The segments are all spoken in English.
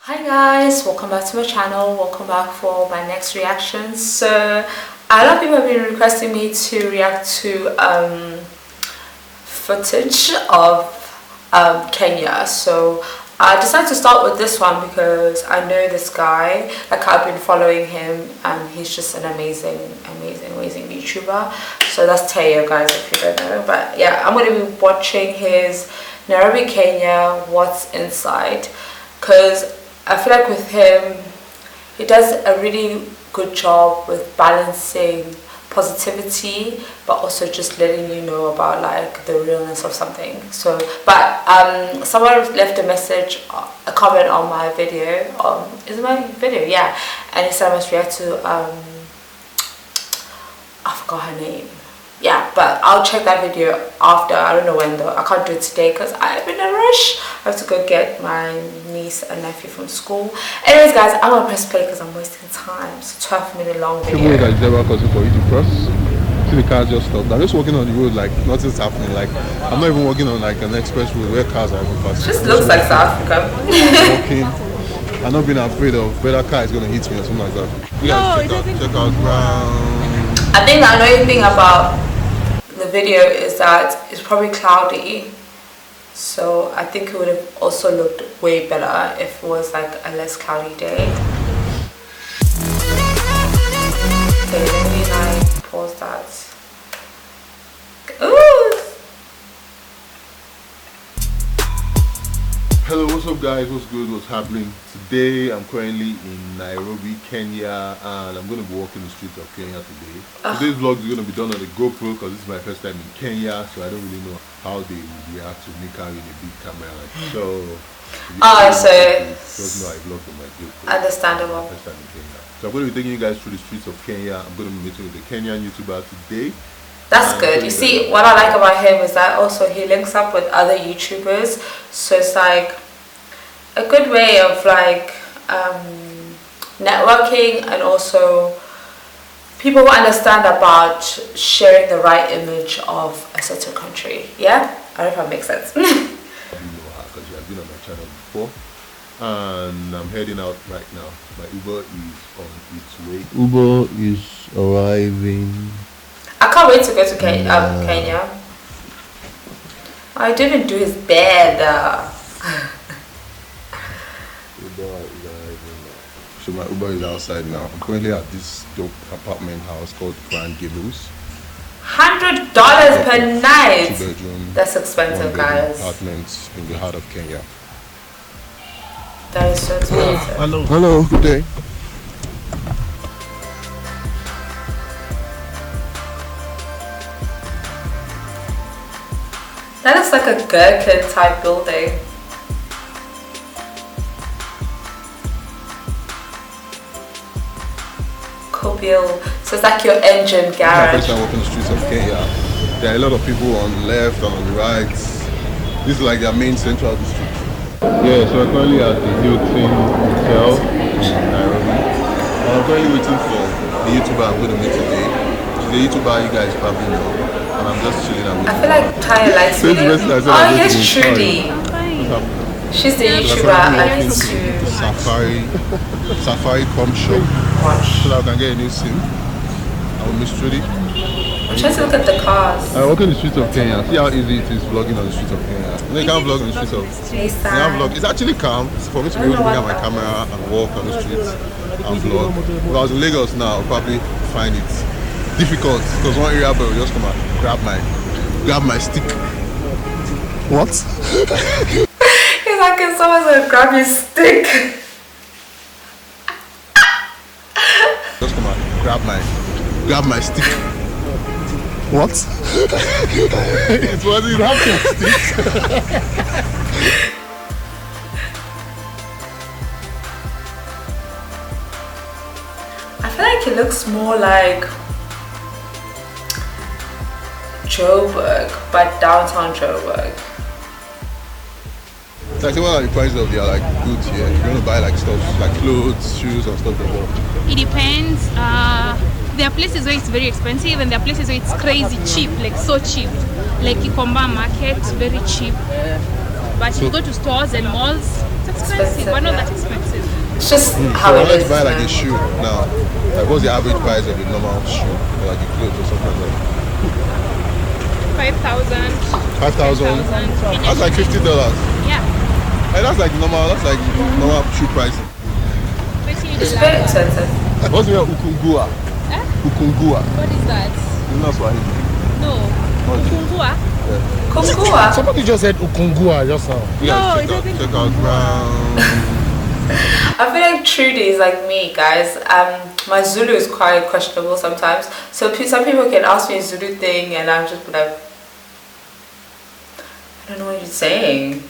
Hi guys, welcome back to my channel. Welcome back for my next reaction. So a lot of people have been requesting me to react to footage of Kenya. So I decided to start with this one because I know this guy, like I've been following him, and he's just an amazing YouTuber. So that's Teo, guys, if you don't know. But yeah, I'm going to be watching his Nairobi Kenya What's Inside, because I feel like with him, he does a really good job with balancing positivity but also just letting you know about like the realness of something. So but someone left a message, a comment on my video, is it my video? Yeah, and he said I must react to I forgot her name. Yeah, but I'll check that video after. I don't know when though. I can't do it today because I'm in a rush. I have to go get my niece and nephew from school. Anyways, guys, I'm gonna press play because I'm wasting time. It's a 12-minute long video. That zebra crossing for you to cross. See the car just stopped. I'm just walking on the road like nothing's happening. Like I'm not even walking on like an express road where cars are even passing. Just looks like South Africa. Walking. I'm not being afraid of whether a car is gonna hit me or something like that. You guys check out ground. I think the annoying thing about the video is that it's probably cloudy, so I think it would have also looked way better if it was like a less cloudy day. Okay, let me like pause that. Ooh! Hello, what's up guys, what's good, what's happening? Today I'm currently in Nairobi, Kenya, and I'm going to be walking the streets of Kenya today. Today's vlog is going to be done on the GoPro because this is my first time in Kenya, so I don't really know how they will react to me carrying a big camera. So just know I vlogged on my GoPro. Understandable. First time in Kenya. So I'm going to be taking you guys through the streets of Kenya. I'm going to be meeting with the Kenyan YouTuber today. That's good. You see, what I like about him is that also he links up with other YouTubers, so it's like a good way of like networking, and also people who understand about sharing the right image of a certain country. Yeah, I don't know if that makes sense. You know her because she has been on my channel before, and I'm heading out right now. My Uber is on its way. Uber is arriving. I can't wait to go to Kenya. I didn't do his bed. So my Uber is outside now. I'm currently at this dope apartment house called Grand Gables. $100 per night. 2-bedroom. That's expensive, guys. Apartments in the heart of Kenya. That is so expensive. Hello. Hello. Good day. That looks like a gherkin type building. So it's like your engine garage. First time walking the streets of Kenya, there are a lot of people on the left and on the right. This is like their main central district. Yeah, so we're currently at the Hilton Hotel in Nairobi. I'm currently waiting for the YouTuber I'm going to meet today. She's the YouTuber you guys probably know, and I'm just chilling and waiting. I feel like Taya likes me. Oh yes, Trudy. She's the YouTuber I used to Safari Pump Show. So that I can get a new SIM. I'm Miss Trudy. I'm trying to look at the cars. I walk in the streets of Kenya. See how easy it is vlogging on the streets of Kenya. You can't vlog on the streets of Kenya. It's actually calm. It's for me to be able to bring out my camera and walk on the streets and vlog. If I was in Lagos now, I'll probably find it difficult because one area boy will just come and grab my stick. What? He's like, can someone grab your stick? Just come and grab my stick. What? It wasn't happening. Stick. I feel like it looks more like Joburg, but downtown Joburg. Like what are the prices of their like goods here? If you want to buy like stuff like clothes, shoes and stuff like that. It depends. There are places where it's very expensive and there are places where it's crazy cheap, like so cheap. Like Ikomba market, very cheap. But if you go to stores and malls, it's expensive, but not that expensive. It's just So how I it wanted is. to buy like man. a shoe now. Like what's the average price of a normal shoe? Or like a clothes or something like that? 5,000. 5,000. That's like $50. Yeah. Hey, that's like normal shoe price. It's very expensive. What's the name of Ukungua? Ukungua. What is that? It's not Swahili. No. Ukungua? Kungua. Somebody just said Ukungua just now. Yeah, it doesn't check out ground. I feel like Trudy is like me, guys. My Zulu is quite questionable sometimes. So some people can ask me a Zulu thing, and I'm just like, I don't know what you're saying.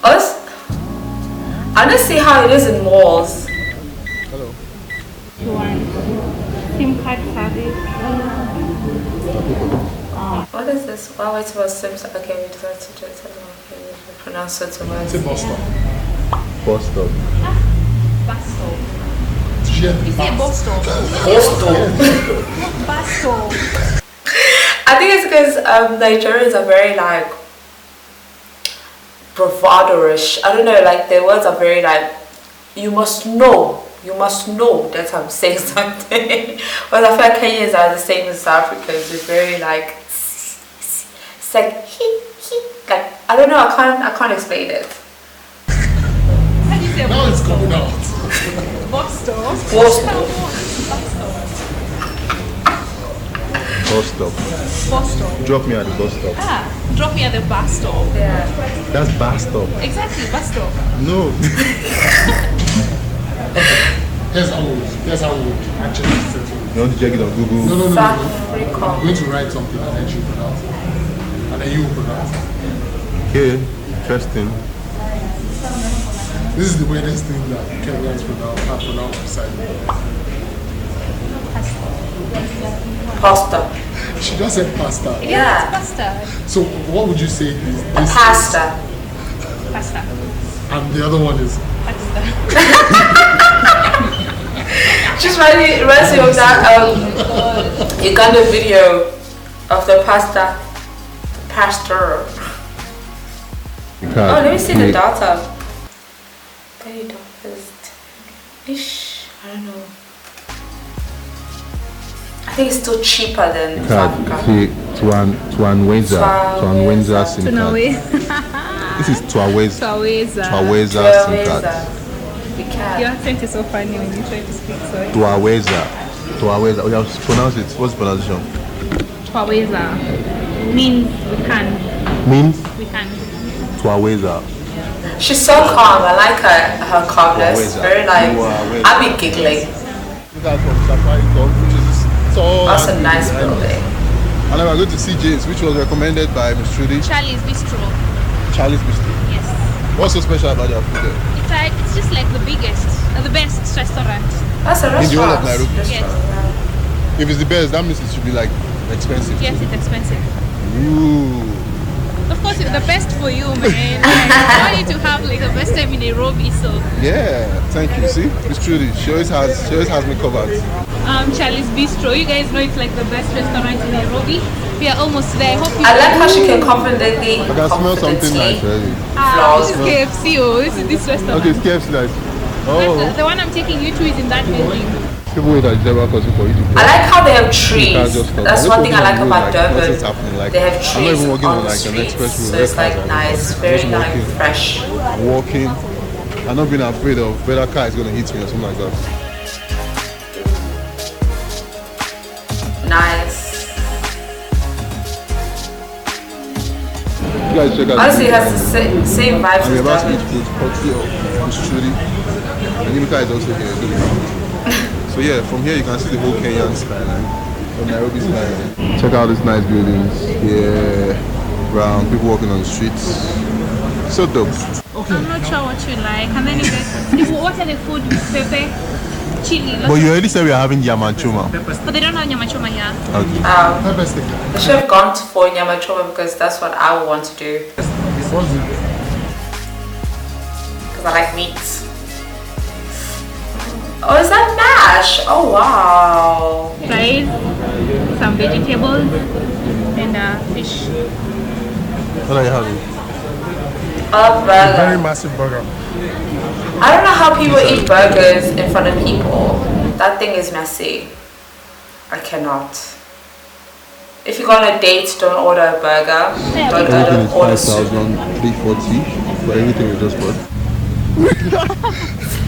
Us? I don't see how it is in malls. Hello. SIM card service. What is this? Well, wait for Sims. Okay, we decided to do it. We pronounce certain words. It's a bus stop. Bus stop. Bus stop. You say bus stop. Bus stop. I think it's because Nigerians are very like bravado-ish. I don't know, like their words are very like, you must know that I'm saying something. But I feel like Kenyans are the same as South Africans. It's very like, it's like he, like I don't know. I can't explain it. How do you say Now it's coming out. bus stop? Bus stop. Bus stop. Bus stop. Drop me at the bus stop. Drop me at the bus stop. Yeah. That's bus stop. Exactly, bus stop. No. Here's how we would actually settle it. You want to check it on Google? No. South I'm Africa. going to write something and then you pronounce it. And then you will pronounce it. Okay, interesting. This is the weirdest thing that Kenyans have pronounced beside me. Pasta. She just said pasta. Yeah. Pasta. So what would you say this Pasta. Pasta. and the other one is Pasta. Just reminds me of that Uganda video of the pastor. Oh, let me see the data. Ish, I don't know. I think it's still cheaper than South Africa. Twanweza SIM card. This is Twaweza SIM card. We can. Your accent is so funny when you try to speak, sorry. Twaweza. Oh, you have to pronounce it. What's the pronunciation? Twaweza means we can. Means We can. Twaweza. She's so calm. I like her calmness. Very like, I'll be giggling. Look at from Safari Talk, which is so. That's a nice building. And then we're going to see James, which was recommended by Miss Trudy. Charlie's Bistro. Charlie's Bistro. Yes. What's so special about your food there? It's just like the biggest, the best restaurant. That's a In the whole restaurant. of Nairobi. Yes. If it's the best, that means it should be like expensive. Yes, it's expensive. Ooh. Of course, it's the best for you, man. I want you to have like the best time in Nairobi, so. Yeah, thank you. See, Miss Trudy, she always has me covered. Charlie's Bistro. You guys know it's like the best restaurant in Nairobi. We are almost there. I hope you. I like how she can confidently. I can smell something nice already. This is KFC. Oh, this is this restaurant. Okay, it's KFC nice. Oh, The one I'm taking you to is in that building. people wait at zebra crossing for you to I like how they have trees. just stop. That's I'm one just thing I like walking about on the road, like, Durban. nothing's happening, like, They have I'm not trees even walking on on the like an streets, express road. so where it's like cars are nice, just very like walking. fresh. Walking and not being afraid of whether a car is going to hit me or something like that. Nice. You guys check out. Honestly, it has the same vibes And we're as about to Durban. eat food courtesy of Miss Trudy. And Nimika is also here. So yeah, from here you can see the whole Kenyan skyline. From Nairobi skyline. Check out these nice buildings. Yeah. Brown, people walking on the streets. So dope. I'm not sure what you like. And then you guys, what are the food? Pepe, chili. But you already said we are having yam and chuma. But they don't have nyama choma here. Okay. pepper stick. I should have gone for Nyama Choma because that's what I would want to do. What's it? Because I like meat. Oh, is that mash? Oh, wow. Rice, some vegetables, and fish. What are you having? A burger. Very massive burger. I don't know how people eat burgers in front of people. That thing is messy. I cannot. If you go on a date, don't order a burger. Don't order soup. 340 for everything we just bought.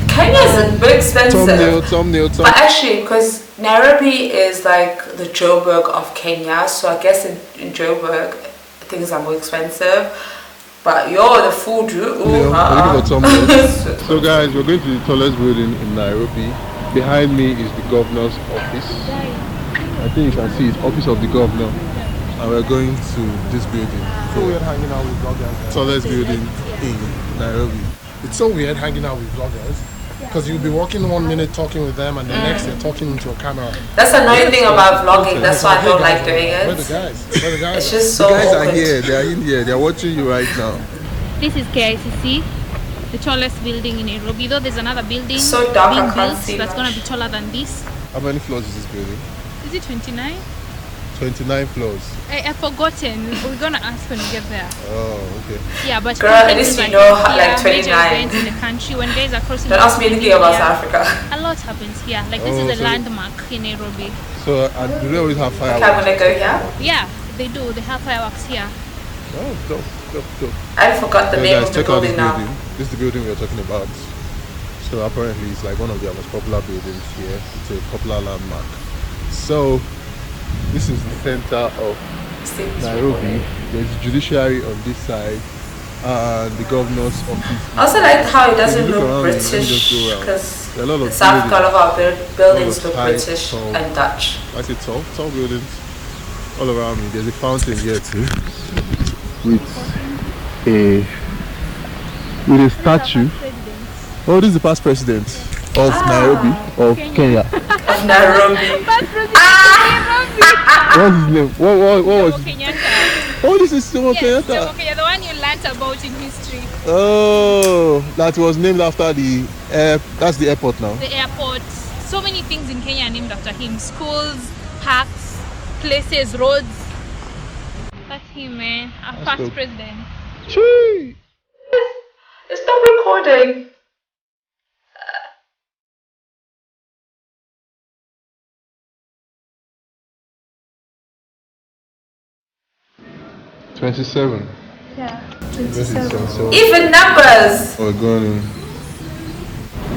Kenya is a bit expensive. Thumbnail. But actually, because Nairobi is like the Joburg of Kenya, so I guess in Joburg things are more expensive. But the food, So guys, we're going to the tallest building in Nairobi. Behind me is the governor's office. I think you can see it's office of the governor. And we're going to this building. So weird hanging out with vloggers. Tallest building in Nairobi. It's so weird hanging out with vloggers. Because you'll be walking 1 minute talking with them and the next you're talking into a camera. That's the annoying thing about vlogging. That's why I don't like doing it. Where the guys? Where the guys? It's just so The guys awkward. are here. They are in here. They are watching you right now. This is KICC, the tallest building in Nairobi. Though there's another building So dark, being I can't built see that's going much. to be taller than this. How many floors is this building? Is it 29? 29 floors. I've forgotten. We're going to ask when we get there. Oh, okay. Yeah, but Girl, at places least we like know here, like major 29. events in the country, when guys are crossing Don't ask me anything about South Africa. a lot happens here. Like this Oh, is a so- landmark in Nairobi. So do they always have Okay, I'm fireworks? gonna go here. Yeah, they do. They have fireworks here. Oh, dope. I forgot the Hey name guys, of the check out this building now. building. This is the building we are talking about. So apparently it's like one of their most popular buildings here. It's a popular landmark. So this is the center of Nairobi. There's the judiciary on this side and the governor's office. I also like how it doesn't If you look look around, let me just British, go around. because There are a lot in of South Africa, all of our buildings of look high, British tall- and Dutch. I say tall buildings all around me. There's a fountain here too, with a statue. Oh, this is the past president of Nairobi, of Kenya. Of Nairobi. What's his name? What was? Kenyatta. Oh, this is Jomo Yes, Kenyatta. Jomo Kenyatta, the one you learnt about in history. Oh, that was named after the that's the airport now. The airport. So many things in Kenya are named after him. Schools, parks, places, roads. That's him, man. Our That's past dope. president. Chee! Stop recording. 27. Yeah. 27. Even numbers. We're going.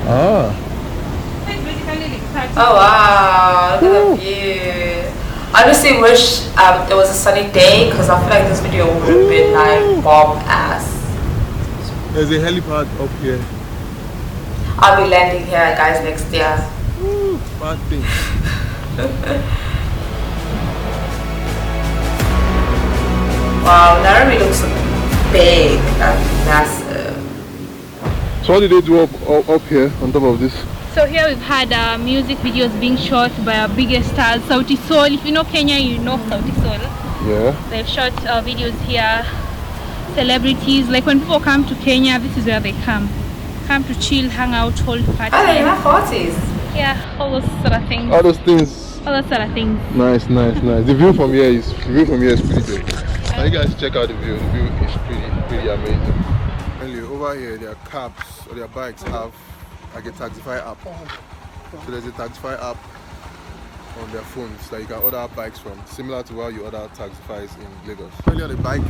Ah. It's basically like 30. Oh wow, look at the view. I honestly wish it was a sunny day, because I feel like this video would have been like bomb ass. There's a helipad up here. I'll be landing here, guys, next year. Woo, bad thing. Wow, Nairobi looks big and massive. So what did they do up here on top of this? So here we've had music videos being shot by our biggest stars, Sauti Sol. If you know Kenya, you know Sauti Sol. Yeah. They've shot videos here. Celebrities, like when people come to Kenya, this is where they come. Come to chill, hang out, hold parties. Oh, they have parties. Yeah, all those sort of things. All those things. All those sort of things. Nice. The view from here is pretty good. Now you guys check out the view. The view is pretty amazing. Anyway, over here their cabs or their bikes have like a Taxify app. So there's a Taxify app on their phones that you can order bikes from, similar to how you order Taxifys in Lagos. Earlier the bike.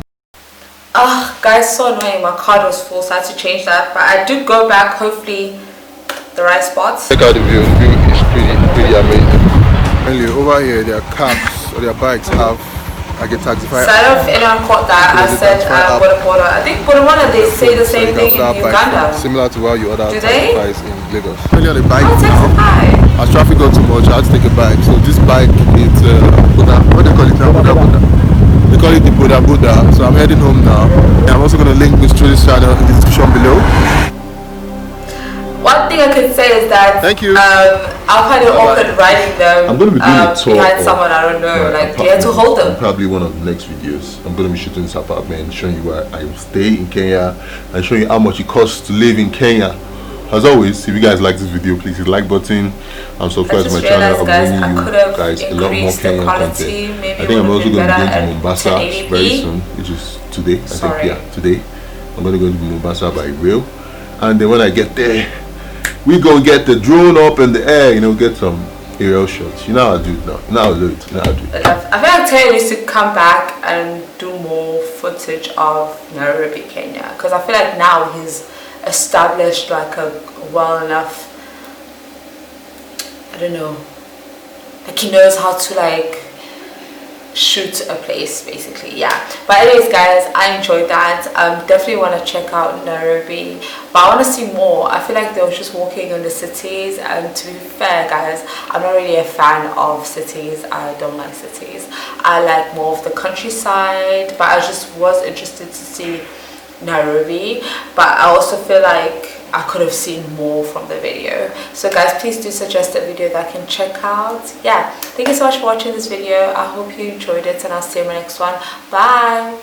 Guys, so annoying. My card was full, so I had to change that. But I did go back, hopefully the right spots. Check out the view. The view is pretty amazing. Anyway, over here their cabs or their bikes have like a Taxify So I don't know if anyone caught that. I said Boda. I think Boda, they say the same thing in Uganda. Similar to how you order Do they? Taxifys in Lagos. Earlier the bike Oh, Taxify. as traffic got too much, I had to take a bike. So this bike is Buddha. What do they call it now? Buddha. They call it the Buddha. So I'm heading home now. And I'm also gonna link this through this channel in the description below. One thing I could say is that Thank you. I'll find it awkward riding them I'm gonna be doing a tour behind of someone I don't know. my Like, you have to hold them. Probably one of the next videos. I'm gonna be shooting this apartment, showing you where I stay in Kenya, and showing you how much it costs to live in Kenya as always, if you guys like this video, please hit the like button and subscribe to my channel. I'm bringing you guys a lot more Kenyan content. I think I'm also going to be going to Mombasa very soon, which is today. I think, yeah, today. I'm going to go to Mombasa by rail. And then when I get there, we gonna get the drone up in the air, you know, get some aerial shots. You know how I do it now. You know how I do it. You know how I do it. I feel like Taylor needs to come back and do more footage of Nairobi, Kenya, because I feel like now he's established like a well enough, I don't know, like he knows how to like shoot a place basically. Yeah, but anyways guys, I enjoyed that. Definitely want to check out Nairobi, but I want to see more. I feel like they were just walking in the cities, and to be fair guys, I'm not really a fan of cities. I don't like cities. I like more of the countryside, but I just was interested to see Nairobi, but I also feel like I could have seen more from the video. So guys, please do suggest a video that I can check out. Yeah, thank you so much for watching this video. I hope you enjoyed it, and I'll see you in my next one. Bye.